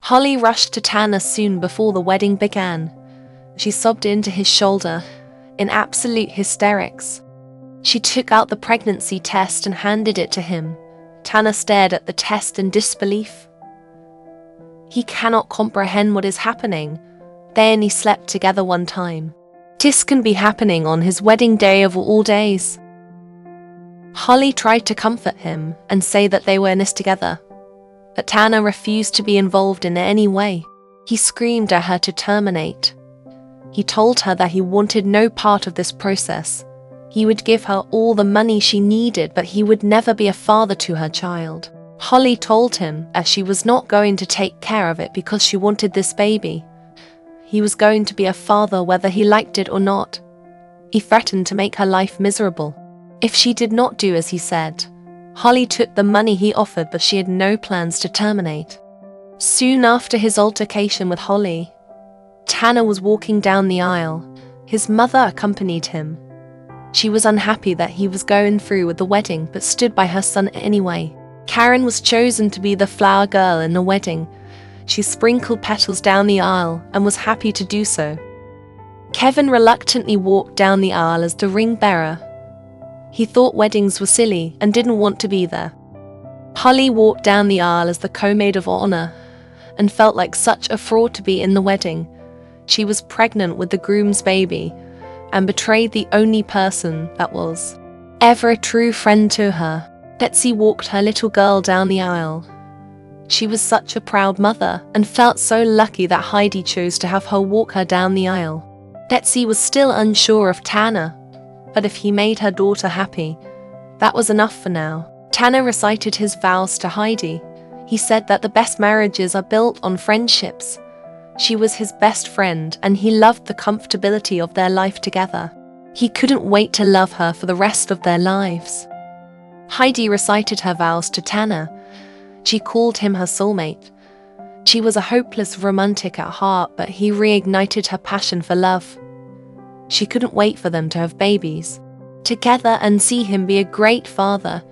Holly rushed to Tanner soon before the wedding began. She sobbed into his shoulder, in absolute hysterics. She took out the pregnancy test and handed it to him. Tanner stared at the test in disbelief. He cannot comprehend what is happening. They only slept together one time. This can be happening on his wedding day of all days. Holly tried to comfort him and say that they were in this together, but Tanner refused to be involved in any way. He screamed at her to terminate. He told her that he wanted no part of this process. He would give her all the money she needed, but he would never be a father to her child. Holly told him that she was not going to take care of it because she wanted this baby. He was going to be a father whether he liked it or not. He threatened to make her life miserable if she did not do as he said. Holly took the money he offered, but she had no plans to terminate. Soon after his altercation with Holly, Tanner was walking down the aisle. His mother accompanied him. She was unhappy that he was going through with the wedding, but stood by her son anyway. Karen was chosen to be the flower girl in the wedding. She sprinkled petals down the aisle and was happy to do so. Kevin reluctantly walked down the aisle as the ring bearer. He thought weddings were silly and didn't want to be there. Holly walked down the aisle as the co-maid of honor and felt like such a fraud to be in the wedding. She was pregnant with the groom's baby and betrayed the only person that was ever a true friend to her. Betsy walked her little girl down the aisle. She was such a proud mother and felt so lucky that Heidi chose to have her walk her down the aisle. Betsy was still unsure of Tanner, but if he made her daughter happy, that was enough for now. Tanner recited his vows to Heidi. He said that the best marriages are built on friendships. She was his best friend, and he loved the comfortability of their life together. He couldn't wait to love her for the rest of their lives. Heidi recited her vows to Tanner. She called him her soulmate. She was a hopeless romantic at heart, but he reignited her passion for love. She couldn't wait for them to have babies together and see him be a great father.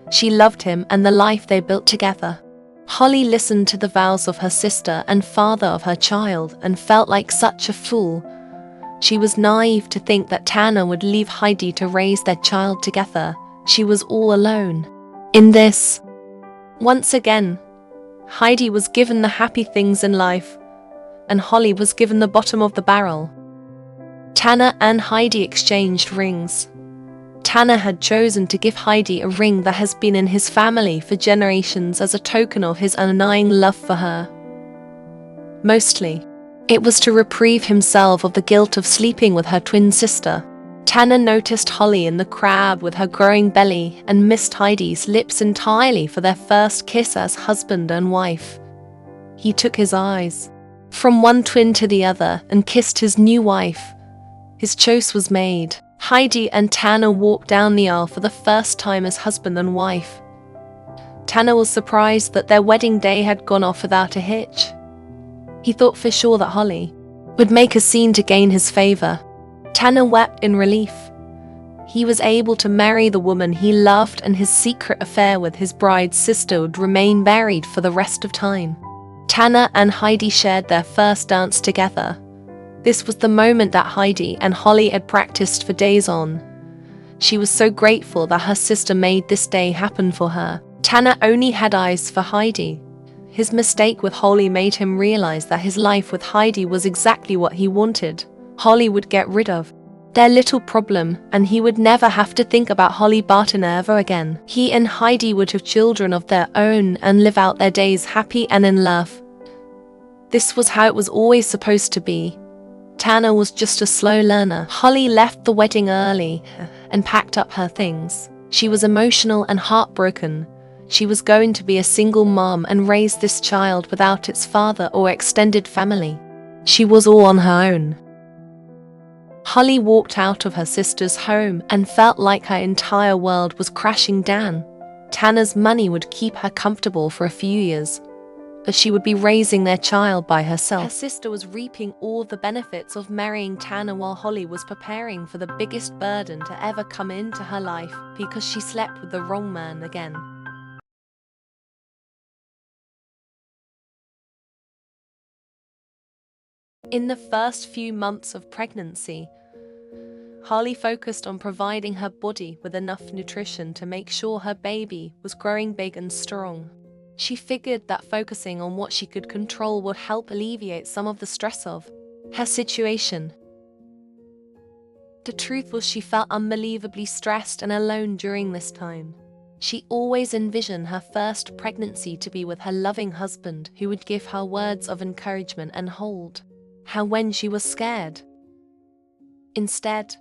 She loved him and the life they built together. Holly listened to the vows of her sister and father of her child and felt like such a fool. She was naive to think that Tanner would leave Heidi to raise their child together. She was all alone in this. Once again, Heidi was given the happy things in life, and Holly was given the bottom of the barrel. Tanner and Heidi exchanged rings. Tanner had chosen to give Heidi a ring that has been in his family for generations as a token of his undying love for her. Mostly, it was to reprieve himself of the guilt of sleeping with her twin sister. Tanner noticed Holly in the crowd with her growing belly and missed Heidi's lips entirely for their first kiss as husband and wife. He took his eyes from one twin to the other and kissed his new wife. His choice was made. Heidi and Tanner walked down the aisle for the first time as husband and wife. Tanner was surprised that their wedding day had gone off without a hitch. He thought for sure that Holly would make a scene to gain his favor. Tanner wept in relief. He was able to marry the woman he loved, and his secret affair with his bride's sister would remain buried for the rest of time. Tanner and Heidi shared their first dance together. This was the moment that Heidi and Holly had practiced for days on. She was so grateful that her sister made this day happen for her. Tanner only had eyes for Heidi. His mistake with Holly made him realize that his life with Heidi was exactly what he wanted. Holly would get rid of their little problem, and he would never have to think about Holly Barton ever again. He and Heidi would have children of their own and live out their days happy and in love. This was how it was always supposed to be. Tanner was just a slow learner. Holly left the wedding early and packed up her things. She was emotional and heartbroken. She was going to be a single mom and raise this child without its father or extended family. She was all on her own. Holly walked out of her sister's home and felt like her entire world was crashing down. Tanner's money would keep her comfortable for a few years, but she would be raising their child by herself. Her sister was reaping all the benefits of marrying Tanner while Holly was preparing for the biggest burden to ever come into her life because she slept with the wrong man again. In the first few months of pregnancy, Holly focused on providing her body with enough nutrition to make sure her baby was growing big and strong. She figured that focusing on what she could control would help alleviate some of the stress of her situation. The truth was, she felt unbelievably stressed and alone during this time. She always envisioned her first pregnancy to be with her loving husband, who would give her words of encouragement and hold her when she was scared. Instead,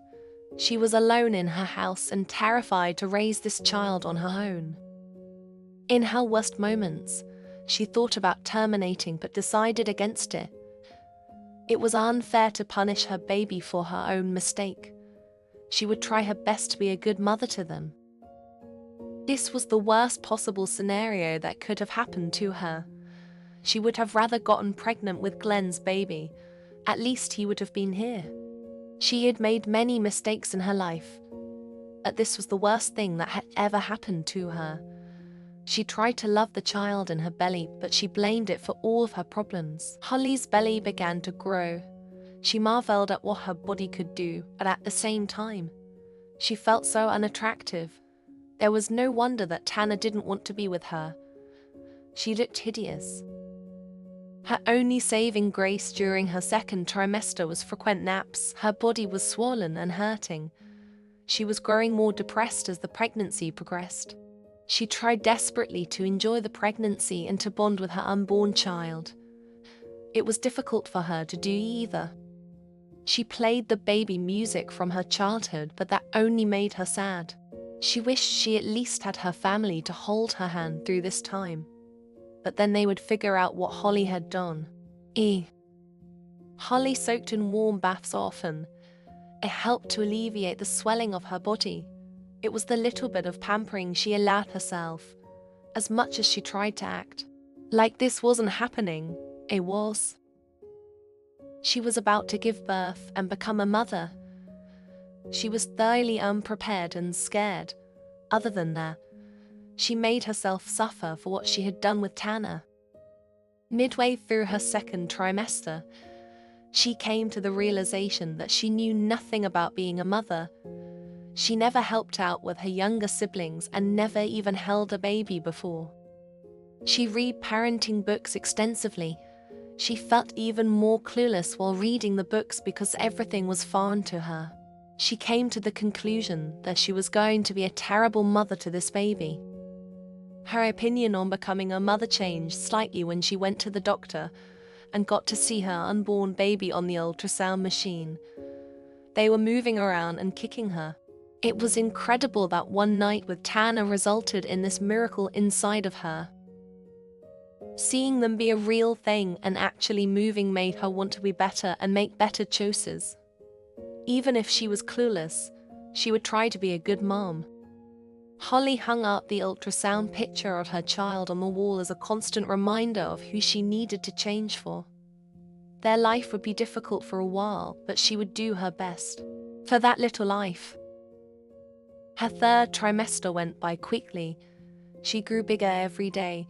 she was alone in her house and terrified to raise this child on her own. In her worst moments, she thought about terminating but decided against it. It was unfair to punish her baby for her own mistake. She would try her best to be a good mother to them. This was the worst possible scenario that could have happened to her. She would have rather gotten pregnant with Glenn's baby. At least he would have been here. She had made many mistakes in her life, but this was the worst thing that had ever happened to her. She tried to love the child in her belly, but she blamed it for all of her problems. Holly's belly began to grow. She marveled at what her body could do, but at the same time, she felt so unattractive. There was no wonder that Tanner didn't want to be with her. She looked hideous. Her only saving grace during her second trimester was frequent naps. Her body was swollen and hurting. She was growing more depressed as the pregnancy progressed. She tried desperately to enjoy the pregnancy and to bond with her unborn child. It was difficult for her to do either. She played the baby music from her childhood, but that only made her sad. She wished she at least had her family to hold her hand through this time. But then they would figure out what Holly had done. Holly soaked in warm baths often. It helped to alleviate the swelling of her body. It was the little bit of pampering she allowed herself, as much as she tried to act like this wasn't happening. It was. She was about to give birth and become a mother. She was thoroughly unprepared and scared. Other than that, she made herself suffer for what she had done with Tanner. Midway through her second trimester, she came to the realization that she knew nothing about being a mother. She never helped out with her younger siblings and never even held a baby before. She read parenting books extensively. She felt even more clueless while reading the books because everything was foreign to her. She came to the conclusion that she was going to be a terrible mother to this baby. Her opinion on becoming a mother changed slightly when she went to the doctor and got to see her unborn baby on the ultrasound machine. They were moving around and kicking her. It was incredible that one night with Tanner resulted in this miracle inside of her. Seeing them be a real thing and actually moving made her want to be better and make better choices. Even if she was clueless, she would try to be a good mom. Holly hung up the ultrasound picture of her child on the wall as a constant reminder of who she needed to change for. Their life would be difficult for a while, but she would do her best for that little life. Her third trimester went by quickly. She grew bigger every day.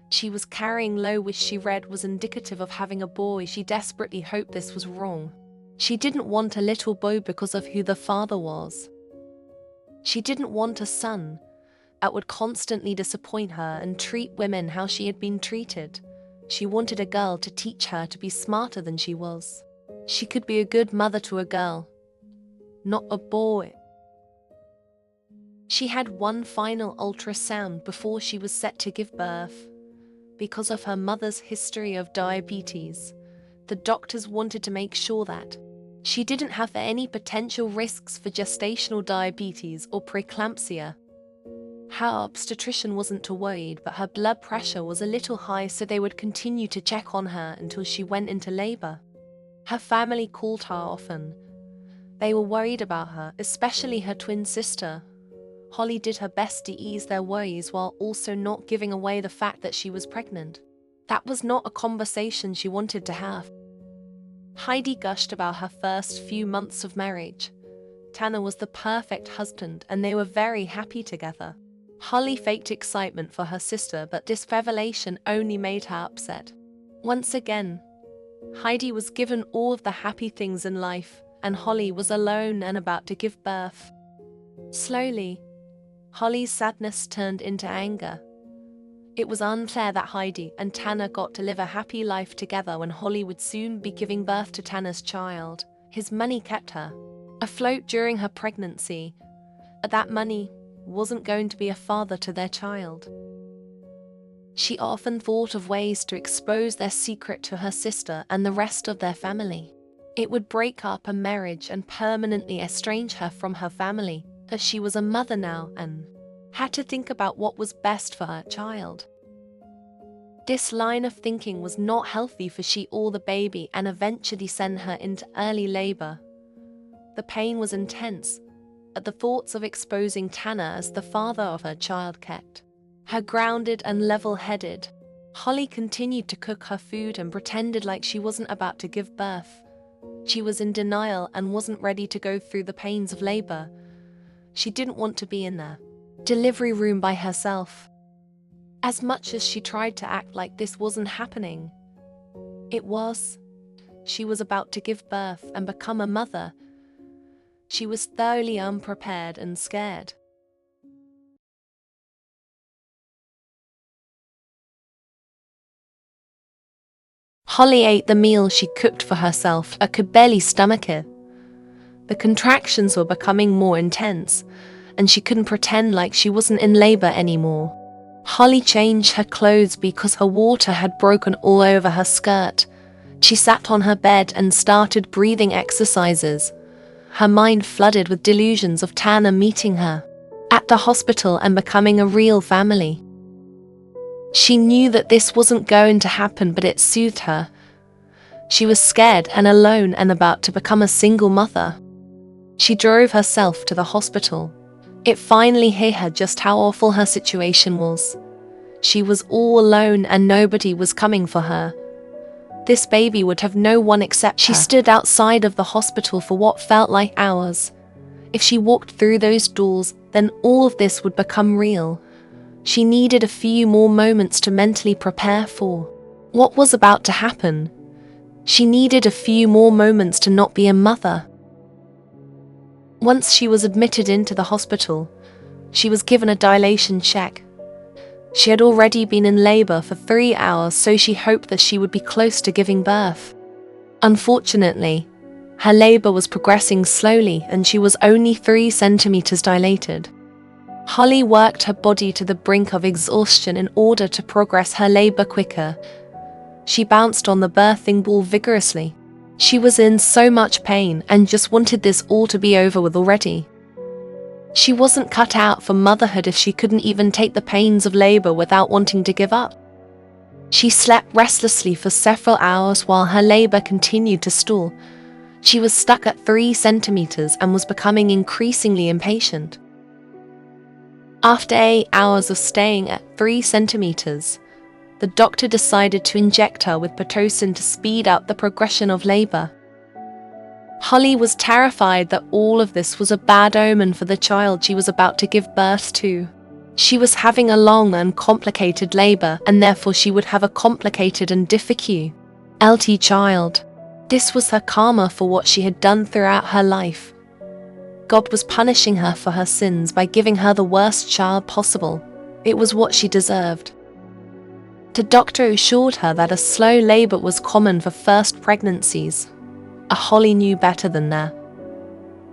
She was carrying low, which she read was indicative of having a boy. She desperately hoped this was wrong. She didn't want a little boy because of who the father was. She didn't want a son that would constantly disappoint her and treat women how she had been treated. She wanted a girl to teach her to be smarter than she was. She could be a good mother to a girl, not a boy. She had one final ultrasound before she was set to give birth. Because of her mother's history of diabetes, the doctors wanted to make sure that she didn't have any potential risks for gestational diabetes or preeclampsia. Her obstetrician wasn't too worried, but her blood pressure was a little high, so they would continue to check on her until she went into labor. Her family called her often. They were worried about her, especially her twin sister. Holly did her best to ease their worries while also not giving away the fact that she was pregnant. That was not a conversation she wanted to have. Heidi gushed about her first few months of marriage. Tanner was the perfect husband and they were very happy together. Holly faked excitement for her sister, but this revelation only made her upset. Once again, Heidi was given all of the happy things in life, and Holly was alone and about to give birth. Slowly, Holly's sadness turned into anger. It was unfair that Heidi and Tanner got to live a happy life together when Holly would soon be giving birth to Tanner's child. His money kept her afloat during her pregnancy, but that money wasn't going to be a father to their child. She often thought of ways to expose their secret to her sister and the rest of their family. It would break up a marriage and permanently estrange her from her family, as she was a mother now and had to think about what was best for her child. This line of thinking was not healthy for she or the baby and eventually sent her into early labor. The pain was intense, but the thoughts of exposing Tanner as the father of her child kept her grounded and level-headed. Holly continued to cook her food and pretended like she wasn't about to give birth. She was in denial and wasn't ready to go through the pains of labor. She didn't want to be in the delivery room by herself. As much as she tried to act like this wasn't happening, it was. She was about to give birth and become a mother. She was thoroughly unprepared and scared. Holly ate the meal she cooked for herself and could barely stomach it. The contractions were becoming more intense, and she couldn't pretend like she wasn't in labor anymore. Holly changed her clothes because her water had broken all over her skirt. She sat on her bed and started breathing exercises. Her mind flooded with delusions of Tanner meeting her at the hospital and becoming a real family. She knew that this wasn't going to happen, but it soothed her. She was scared and alone and about to become a single mother. She drove herself to the hospital. It finally hit her just how awful her situation was. She was all alone and nobody was coming for her. This baby would have no one except her. She stood outside of the hospital for what felt like hours. If she walked through those doors, then all of this would become real. She needed a few more moments to mentally prepare for what was about to happen. She needed a few more moments to not be a mother. Once she was admitted into the hospital, she was given a dilation check. She had already been in labor for 3 hours, so she hoped that she would be close to giving birth. Unfortunately, her labor was progressing slowly and she was only 3 centimeters dilated. Holly worked her body to the brink of exhaustion in order to progress her labor quicker. She bounced on the birthing ball vigorously. She was in so much pain and just wanted this all to be over with already. She wasn't cut out for motherhood if she couldn't even take the pains of labor without wanting to give up. She slept restlessly for several hours while her labor continued to stall. She was stuck at 3 centimeters and was becoming increasingly impatient. After 8 hours of staying at 3 centimeters, the doctor decided to inject her with Pitocin to speed up the progression of labor. Holly was terrified that all of this was a bad omen for the child she was about to give birth to. She was having a long and complicated labor, and therefore she would have a complicated and difficult child. This was her karma for what she had done throughout her life. God was punishing her for her sins by giving her the worst child possible. It was what she deserved. The doctor assured her that a slow labor was common for first pregnancies. Holly knew better than that.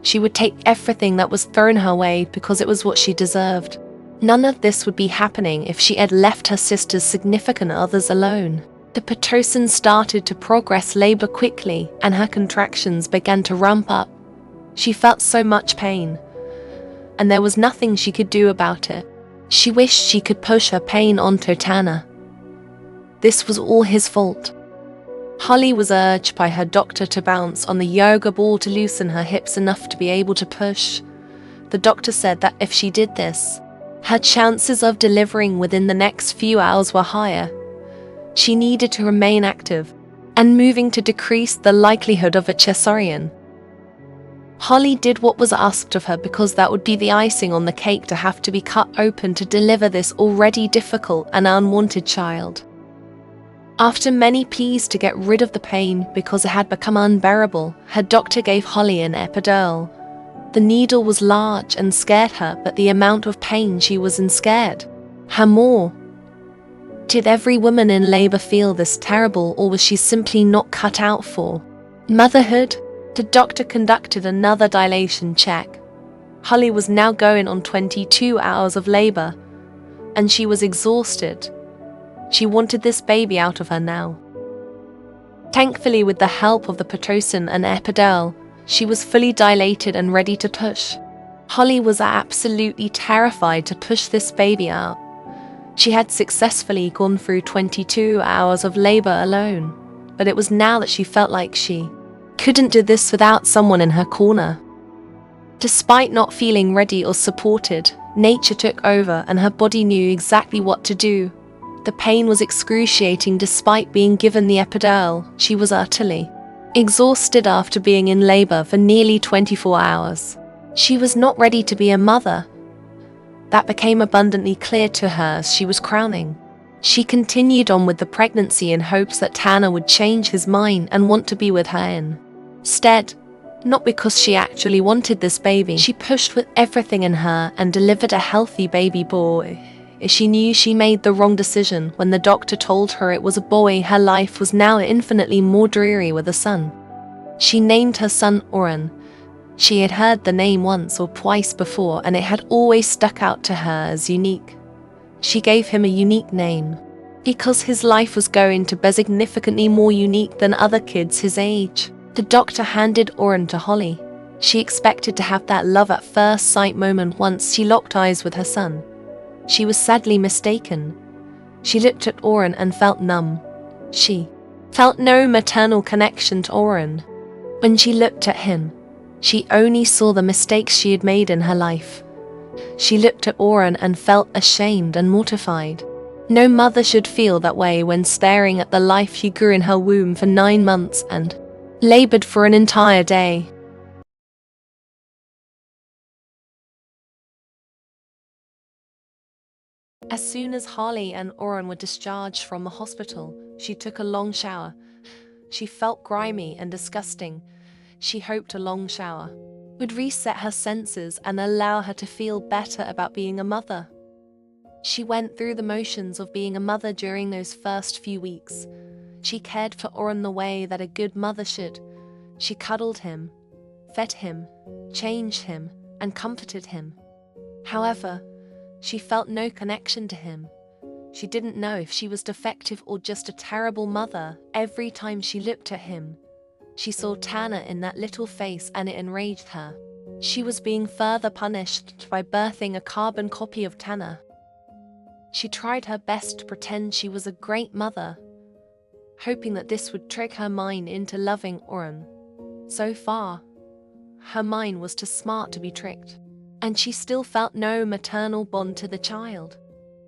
She would take everything that was thrown her way because it was what she deserved. None of this would be happening if she had left her sister's significant others alone. The Pitocin started to progress labor quickly and her contractions began to ramp up. She felt so much pain, and there was nothing she could do about it. She wished she could push her pain onto Tanner. This was all his fault. Holly was urged by her doctor to bounce on the yoga ball to loosen her hips enough to be able to push. The doctor said that if she did this, her chances of delivering within the next few hours were higher. She needed to remain active and moving to decrease the likelihood of a cesarean. Holly did what was asked of her because that would be the icing on the cake to have to be cut open to deliver this already difficult and unwanted child. After many pleas to get rid of the pain because it had become unbearable, her doctor gave Holly an epidural. The needle was large and scared her, but the amount of pain she was in scared her more. Did every woman in labor feel this terrible, or was she simply not cut out for motherhood? The doctor conducted another dilation check. Holly was now going on 22 hours of labor, and she was exhausted. She wanted this baby out of her now. Thankfully, with the help of the Pitocin and epidural, she was fully dilated and ready to push. Holly was absolutely terrified to push this baby out. She had successfully gone through 22 hours of labor alone, but it was now that she felt like she couldn't do this without someone in her corner. Despite not feeling ready or supported, nature took over and her body knew exactly what to do. The pain was excruciating despite being given the epidural. She was utterly exhausted after being in labor for nearly 24 hours. She was not ready to be a mother. That became abundantly clear to her as she was crowning. She continued on with the pregnancy in hopes that Tanner would change his mind and want to be with her instead. Not because she actually wanted this baby. She pushed with everything in her and delivered a healthy baby boy. She knew she made the wrong decision when the doctor told her it was a boy. Her life was now infinitely more dreary with a son. She named her son Oren. She had heard the name once or twice before, and it had always stuck out to her as unique. She gave him a unique name because his life was going to be significantly more unique than other kids his age. The doctor handed Oren to Holly. She expected to have that love at first sight moment once she locked eyes with her son. She was sadly mistaken. She looked at Oren and felt numb. She felt no maternal connection to Oren. When she looked at him, she only saw the mistakes she had made in her life. She looked at Oren and felt ashamed and mortified. No mother should feel that way when staring at the life he grew in her womb for 9 months and labored for an entire day. As soon as Holly and Oren were discharged from the hospital, she took a long shower. She felt grimy and disgusting. She hoped a long shower would reset her senses and allow her to feel better about being a mother. She went through the motions of being a mother during those first few weeks. She cared for Oren the way that a good mother should. She cuddled him, fed him, changed him, and comforted him. However, she felt no connection to him. She didn't know if she was defective or just a terrible mother. Every time she looked at him, she saw Tanner in that little face, and it enraged her. She was being further punished by birthing a carbon copy of Tanner. She tried her best to pretend she was a great mother, hoping that this would trick her mind into loving Oren. So far, her mind was too smart to be tricked, and she still felt no maternal bond to the child.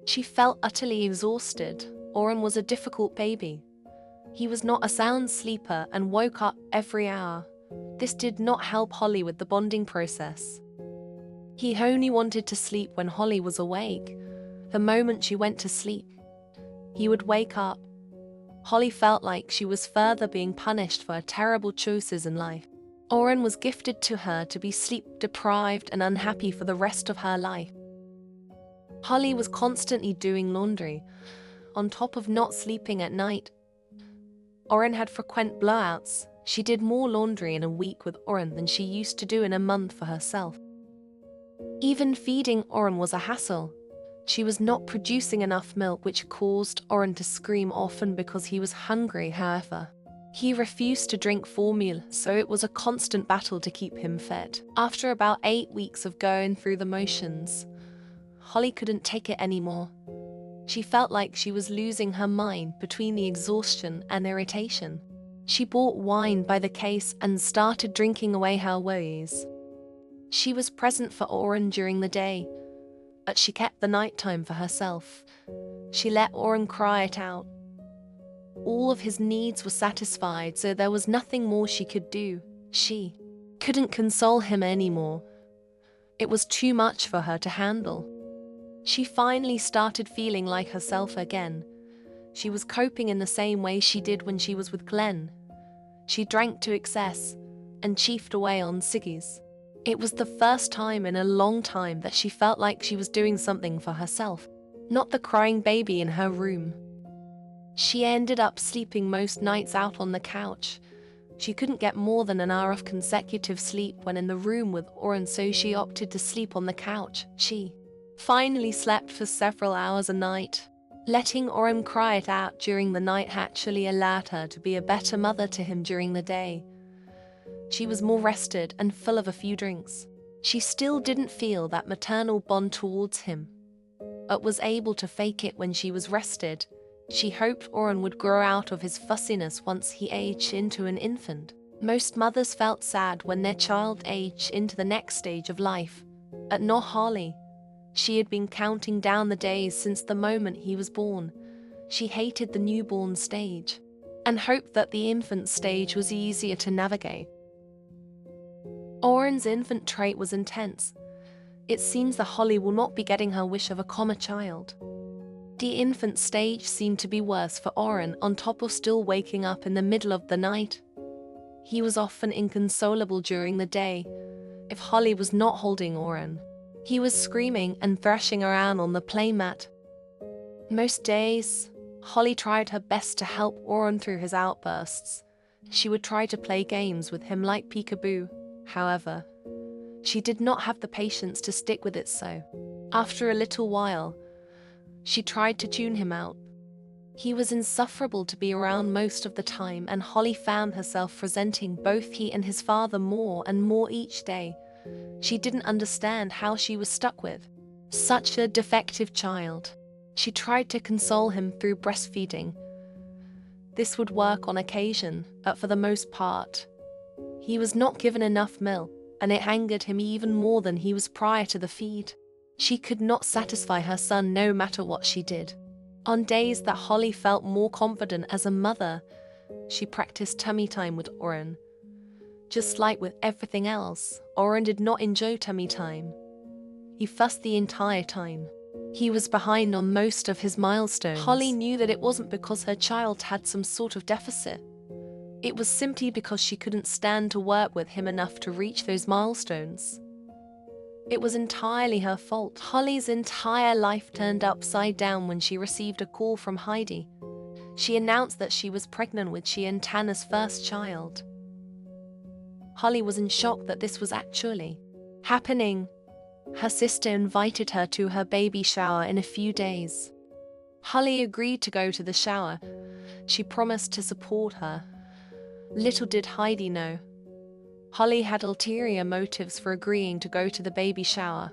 She felt utterly exhausted. Oren was a difficult baby. He was not a sound sleeper and woke up every hour. This did not help Holly with the bonding process. He only wanted to sleep when Holly was awake. The moment she went to sleep, he would wake up. Holly felt like she was further being punished for her terrible choices in life. Oren was gifted to her to be sleep-deprived and unhappy for the rest of her life. Holly was constantly doing laundry, on top of not sleeping at night. Oren had frequent blowouts. She did more laundry in a week with Oren than she used to do in a month for herself. Even feeding Oren was a hassle. She was not producing enough milk, which caused Oren to scream often because he was hungry. However, he refused to drink formula, so it was a constant battle to keep him fed. After about 8 weeks of going through the motions, Holly couldn't take it anymore. She felt like she was losing her mind between the exhaustion and irritation. She bought wine by the case and started drinking away her worries. She was present for Oren during the day, but she kept the nighttime for herself. She let Oren cry it out. All of his needs were satisfied, so there was nothing more she could do. She couldn't console him anymore. It was too much for her to handle. She finally started feeling like herself again. She was coping in the same way she did when she was with Glenn. She drank to excess and chiefed away on ciggies. It was the first time in a long time that she felt like she was doing something for herself, not the crying baby in her room. She ended up sleeping most nights out on the couch. She couldn't get more than an hour of consecutive sleep when in the room with Oren, so she opted to sleep on the couch. She finally slept for several hours a night. Letting Oren cry it out during the night actually allowed her to be a better mother to him during the day. She was more rested and full of a few drinks. She still didn't feel that maternal bond towards him, but was able to fake it when she was rested. She hoped Oren would grow out of his fussiness once he aged into an infant. Most mothers felt sad when their child aged into the next stage of life. But not Holly. She had been counting down the days since the moment he was born. She hated the newborn stage and hoped that the infant stage was easier to navigate. Oren's infant trait was intense. It seems that Holly will not be getting her wish of a comma child. The infant stage seemed to be worse for Oren, on top of still waking up in the middle of the night. He was often inconsolable during the day if Holly was not holding Oren. He was screaming and thrashing around on the playmat. Most days, Holly tried her best to help Oren through his outbursts. She would try to play games with him like peekaboo. However, she did not have the patience to stick with it, so after a little while, she tried to tune him out. He was insufferable to be around most of the time, and Holly found herself resenting both he and his father more and more each day. She didn't understand how she was stuck with such a defective child. She tried to console him through breastfeeding. This would work on occasion, but for the most part, he was not given enough milk, and it angered him even more than he was prior to the feed. She could not satisfy her son no matter what she did. On days that Holly felt more confident as a mother, she practiced tummy time with Oren. Just like with everything else, Oren did not enjoy tummy time. He fussed the entire time. He was behind on most of his milestones. Holly knew that it wasn't because her child had some sort of deficit. It was simply because she couldn't stand to work with him enough to reach those milestones. It was entirely her fault. Holly's entire life turned upside down when she received a call from Heidi. She announced that she was pregnant with she and Tanner's first child. Holly was in shock that this was actually happening. Her sister invited her to her baby shower in a few days. Holly agreed to go to the shower. She promised to support her. Little did Heidi know, Holly had ulterior motives for agreeing to go to the baby shower.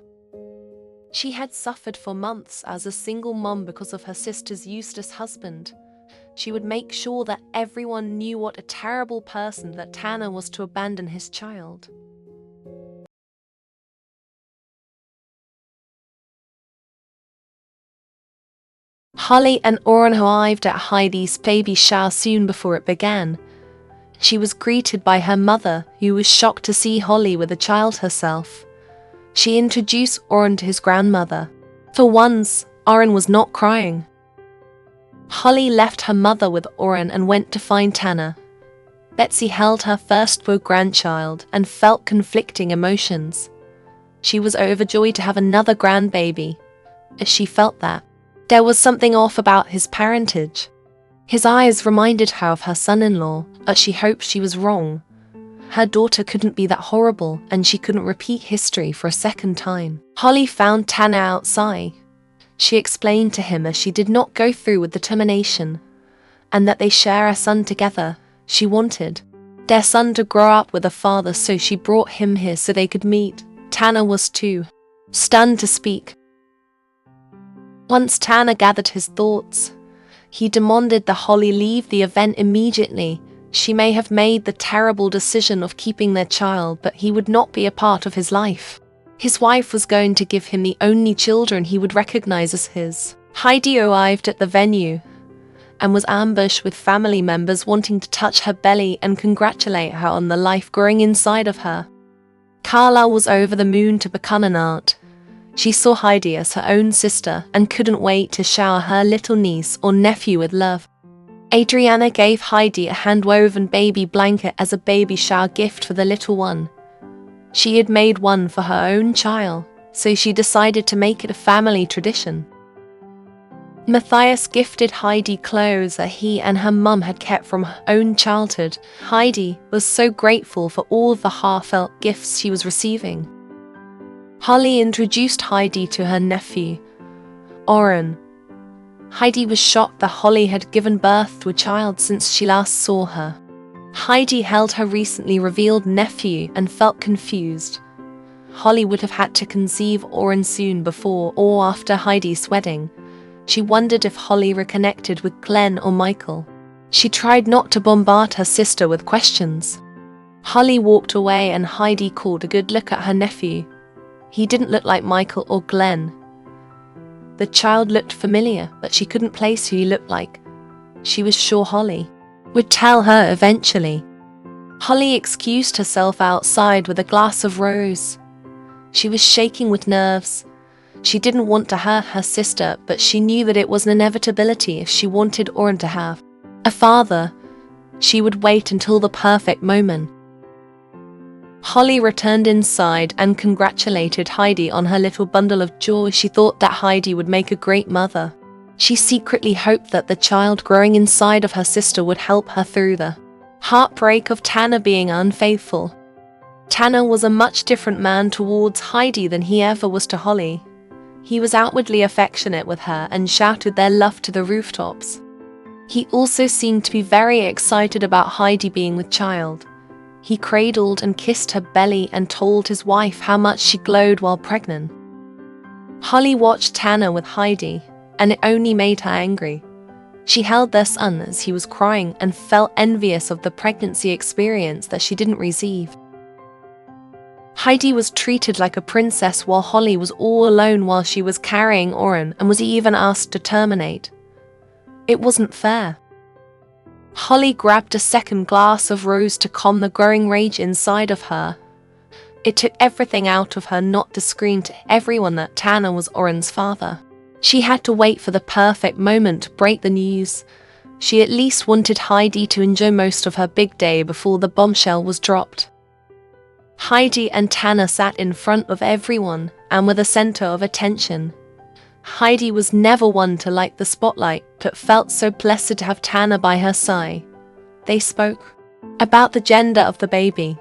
She had suffered for months as a single mom because of her sister's useless husband. She would make sure that everyone knew what a terrible person that Tanner was to abandon his child. Holly and Oren arrived at Heidi's baby shower soon before it began. She was greeted by her mother, who was shocked to see Holly with a child herself. She introduced Oren to his grandmother. For once, Oren was not crying. Holly left her mother with Oren and went to find Tanner. Betsy held her firstborn grandchild and felt conflicting emotions. She was overjoyed to have another grandbaby, as she felt that there was something off about his parentage. His eyes reminded her of her son-in-law, but she hoped she was wrong. Her daughter couldn't be that horrible, and she couldn't repeat history for a second time. Holly found Tanner outside. She explained to him that she did not go through with the termination, and that they share a son together. She wanted their son to grow up with a father, so she brought him here so they could meet. Tanner was too stunned to speak. Once Tanner gathered his thoughts, he demanded that Holly leave the event immediately. She may have made the terrible decision of keeping their child, but he would not be a part of his life. His wife was going to give him the only children he would recognize as his. Heidi arrived at the venue and was ambushed with family members wanting to touch her belly and congratulate her on the life growing inside of her. Carla was over the moon to become an aunt. She saw Heidi as her own sister and couldn't wait to shower her little niece or nephew with love. Adriana gave Heidi a hand-woven baby blanket as a baby shower gift for the little one. She had made one for her own child, so she decided to make it a family tradition. Matthias gifted Heidi clothes that he and her mum had kept from her own childhood. Heidi was so grateful for all the heartfelt gifts she was receiving. Holly introduced Heidi to her nephew, Oren. Heidi was shocked that Holly had given birth to a child since she last saw her. Heidi held her recently revealed nephew and felt confused. Holly would have had to conceive Oren soon before or after Heidi's wedding. She wondered if Holly reconnected with Glenn or Michael. She tried not to bombard her sister with questions. Holly walked away and Heidi caught a good look at her nephew. He didn't look like Michael or Glenn. The child looked familiar, but she couldn't place who he looked like. She was sure Holly would tell her eventually. Holly excused herself outside with a glass of rose. She was shaking with nerves. She didn't want to hurt her sister, but she knew that it was an inevitability if she wanted Oren to have a father. She would wait until the perfect moment. Holly returned inside and congratulated Heidi on her little bundle of joy. She thought that Heidi would make a great mother. She secretly hoped that the child growing inside of her sister would help her through the heartbreak of Tanner being unfaithful. Tanner was a much different man towards Heidi than he ever was to Holly. He was outwardly affectionate with her and shouted their love to the rooftops. He also seemed to be very excited about Heidi being with child. He cradled and kissed her belly and told his wife how much she glowed while pregnant. Holly watched Tanner with Heidi, and it only made her angry. She held their son as he was crying and felt envious of the pregnancy experience that she didn't receive. Heidi was treated like a princess while Holly was all alone while she was carrying Oren and was even asked to terminate. It wasn't fair. Holly grabbed a second glass of rose to calm the growing rage inside of her. It took everything out of her not to scream to everyone that Tanner was Oren's father. She had to wait for the perfect moment to break the news. She at least wanted Heidi to enjoy most of her big day before the bombshell was dropped. Heidi and Tanner sat in front of everyone and were the center of attention. Heidi was never one to like the spotlight, but felt so blessed to have Tanner by her side. They spoke about the gender of the baby.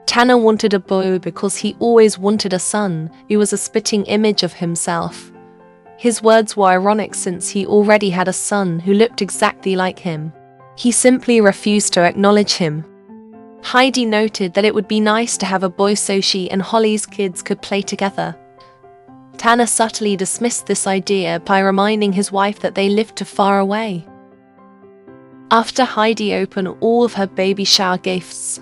Tanner wanted a boy because he always wanted a son who was a spitting image of himself. His words were ironic since he already had a son who looked exactly like him. He simply refused to acknowledge him. Heidi noted that it would be nice to have a boy so she and Holly's kids could play together. Tanner subtly dismissed this idea by reminding his wife that they lived too far away. After Heidi opened all of her baby shower gifts,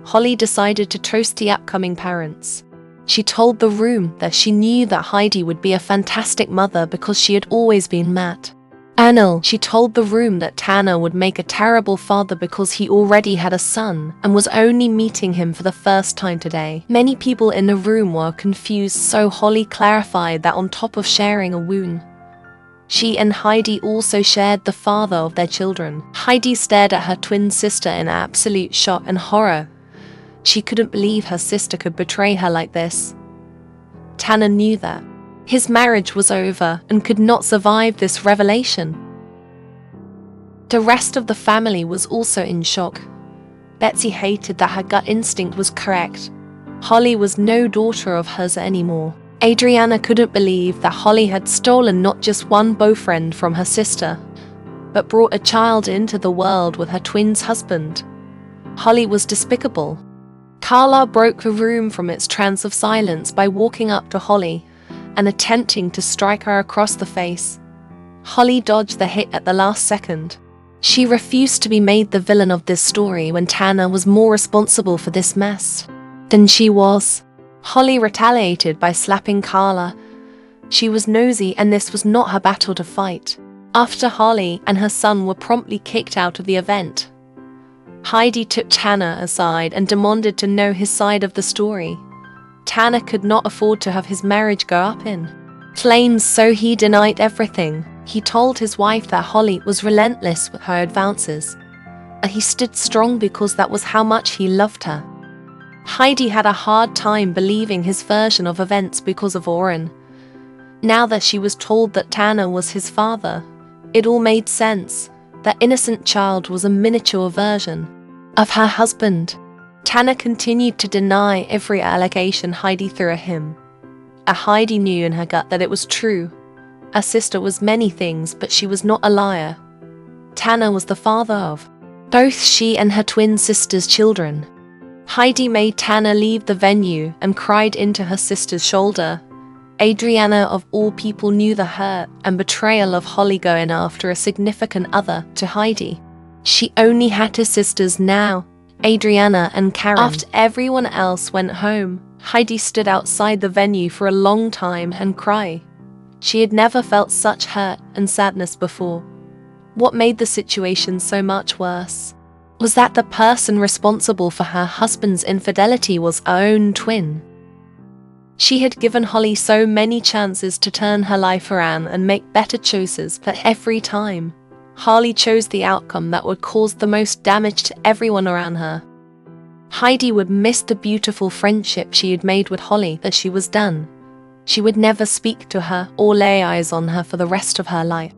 Holly decided to toast the upcoming parents. She told the room that she knew that Heidi would be a fantastic mother because she had always been Matt. She told the room that Tanner would make a terrible father because he already had a son and was only meeting him for the first time today. Many people in the room were confused, so Holly clarified that on top of sharing a wound, she and Heidi also shared the father of their children. Heidi stared at her twin sister in absolute shock and horror. She couldn't believe her sister could betray her like this. Tanner knew that his marriage was over and could not survive this revelation. The rest of the family was also in shock. Betsy hated that her gut instinct was correct. Holly was no daughter of hers anymore. Adriana couldn't believe that Holly had stolen not just one boyfriend from her sister, but brought a child into the world with her twin's husband. Holly was despicable. Carla broke the room from its trance of silence by walking up to Holly and attempting to strike her across the face. Holly dodged the hit at the last second. She refused to be made the villain of this story when Tanner was more responsible for this mess than she was. Holly retaliated by slapping Carla. She was nosy and this was not her battle to fight. After Holly and her son were promptly kicked out of the event, Heidi took Tanner aside and demanded to know his side of the story. Tanner could not afford to have his marriage go up in flames, so he denied everything. He told his wife that Holly was relentless with her advances, and he stood strong because that was how much he loved her. Heidi had a hard time believing his version of events because of Oren. Now that she was told that Tanner was his father, it all made sense. That innocent child was a miniature version of her husband. Tanner continued to deny every allegation Heidi threw at him. Heidi knew in her gut that it was true. Her sister was many things, but she was not a liar. Tanner was the father of both she and her twin sister's children. Heidi made Tanner leave the venue and cried into her sister's shoulder. Adriana, of all people, knew the hurt and betrayal of Holly going after a significant other to Heidi. She only had her sisters now, Adriana and Karen. After everyone else went home, Heidi stood outside the venue for a long time and cried. She had never felt such hurt and sadness before. What made the situation so much worse was that the person responsible for her husband's infidelity was her own twin. She had given Holly so many chances to turn her life around and make better choices, but every time, Holly chose the outcome that would cause the most damage to everyone around her. Heidi would miss the beautiful friendship she had made with Holly, but she was done. She would never speak to her or lay eyes on her for the rest of her life.